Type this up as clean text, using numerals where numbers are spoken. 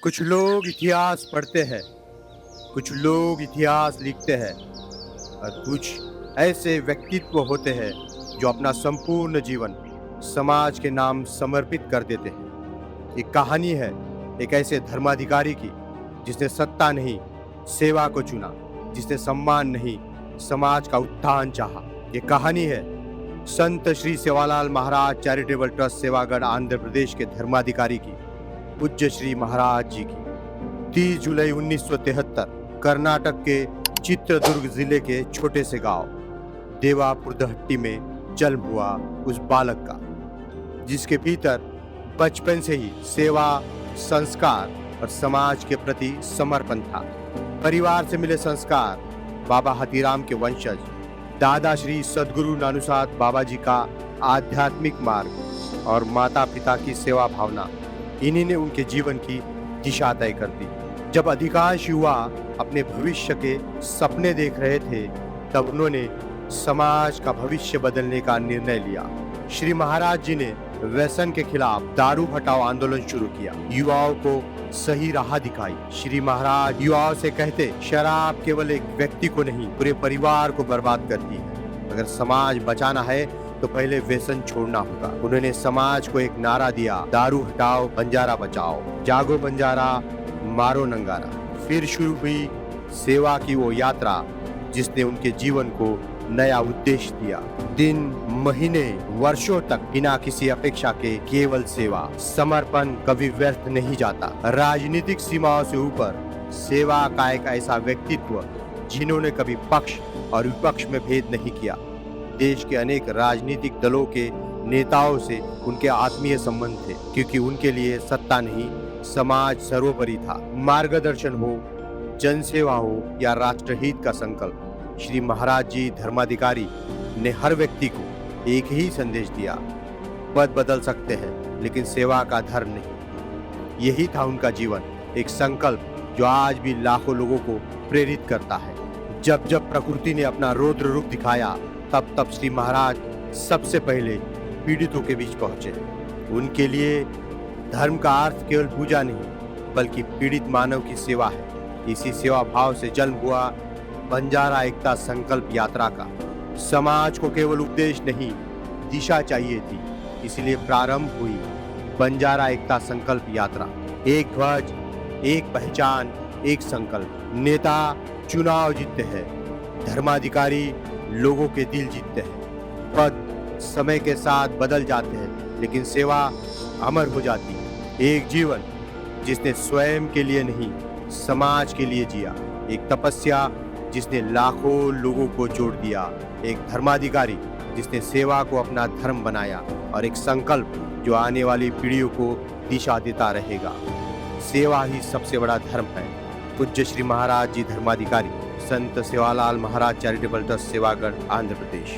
कुछ लोग इतिहास पढ़ते हैं, कुछ लोग इतिहास लिखते हैं और कुछ ऐसे व्यक्तित्व होते हैं जो अपना संपूर्ण जीवन समाज के नाम समर्पित कर देते हैं। एक कहानी है एक ऐसे धर्माधिकारी की जिसने सत्ता नहीं, सेवा को चुना, जिसने सम्मान नहीं, समाज का उत्थान चाहा। ये कहानी है संत श्री सेवालाल महाराज चैरिटेबल ट्रस्ट सेवागढ़ आंध्र प्रदेश के धर्माधिकारी की, पूज्य श्री महाराज जी की। 30 जुलाई 1973 कर्नाटक के चित्रदुर्ग जिले के छोटे से गांव देवापुरदहट्टी में जन्म हुआ उस बालक का, जिसके भीतर बचपन से ही सेवा, संस्कार और समाज के प्रति समर्पण था। परिवार से मिले संस्कार, बाबा हतीराम के वंशज दादा श्री सद्गुरु नानुसाद बाबा जी का आध्यात्मिक मार्ग और माता पिता की सेवा भावना, इन्हीं ने उनके जीवन की दिशा तय कर दी। जब अधिकांश युवा अपने भविष्य के सपने देख रहे थे, तब उन्होंने समाज का भविष्य बदलने का निर्णय लिया। श्री महाराज जी ने व्यसन के खिलाफ दारू हटाओ आंदोलन शुरू किया, युवाओं को सही राह दिखाई। श्री महाराज युवाओं से कहते, शराब केवल एक व्यक्ति को नहीं, पूरे परिवार को बर्बाद करती है। अगर समाज बचाना है तो पहले व्यसन छोड़ना होगा। उन्होंने समाज को एक नारा दिया, दारू हटाओ, बंजारा बचाओ, जागो बंजारा, मारो नंगारा। फिर शुरू हुई सेवा की वो यात्रा जिसने उनके जीवन को नया उद्देश्य दिया। दिन, महीने, वर्षों तक बिना किसी अपेक्षा के केवल सेवा, समर्पण कभी व्यर्थ नहीं जाता। राजनीतिक सीमाओं से ऊपर सेवा का एक ऐसा व्यक्तित्व जिन्होंने कभी पक्ष और विपक्ष में भेद नहीं किया। देश के अनेक राजनीतिक दलों के नेताओं से उनके आत्मीय संबंध थे, क्योंकि उनके लिए सत्ता नहीं, समाज सर्वोपरि था। मार्गदर्शन हो, जनसेवा हो या राष्ट्रहित का संकल्प, श्री महाराज जी धर्माधिकारी ने हर व्यक्ति को एक ही संदेश दिया, पद बदल सकते हैं लेकिन सेवा का धर्म नहीं। यही था उनका जीवन, एक संकल्प जो आज भी लाखों लोगों को प्रेरित करता है। जब जब प्रकृति ने अपना रौद्र रूप दिखाया, तब तब श्री महाराज सबसे पहले पीड़ितों के बीच पहुंचे। उनके लिए धर्म का अर्थ केवल पूजा नहीं, बल्कि पीड़ित मानव की सेवा है। इसी सेवा भाव से जन्म हुआ बंजारा एकता संकल्प यात्रा का। समाज को केवल उपदेश नहीं, दिशा चाहिए थी, इसलिए प्रारंभ हुई बंजारा एकता संकल्प यात्रा। एक ध्वज, एक पहचान, एक संकल्प। नेता चुनाव जीतते हैं, धर्माधिकारी लोगों के दिल जीतते हैं। पद समय के साथ बदल जाते हैं, लेकिन सेवा अमर हो जाती है। एक जीवन जिसने स्वयं के लिए नहीं, समाज के लिए जिया। एक तपस्या जिसने लाखों लोगों को जोड़ दिया। एक धर्माधिकारी जिसने सेवा को अपना धर्म बनाया, और एक संकल्प जो आने वाली पीढ़ियों को दिशा देता रहेगा। सेवा ही सबसे बड़ा धर्म है। पूज्य श्री महाराज जी धर्माधिकारी, संत सेवालाल महाराज चैरिटेबल ट्रस्ट सेवागढ़ आंध्र प्रदेश।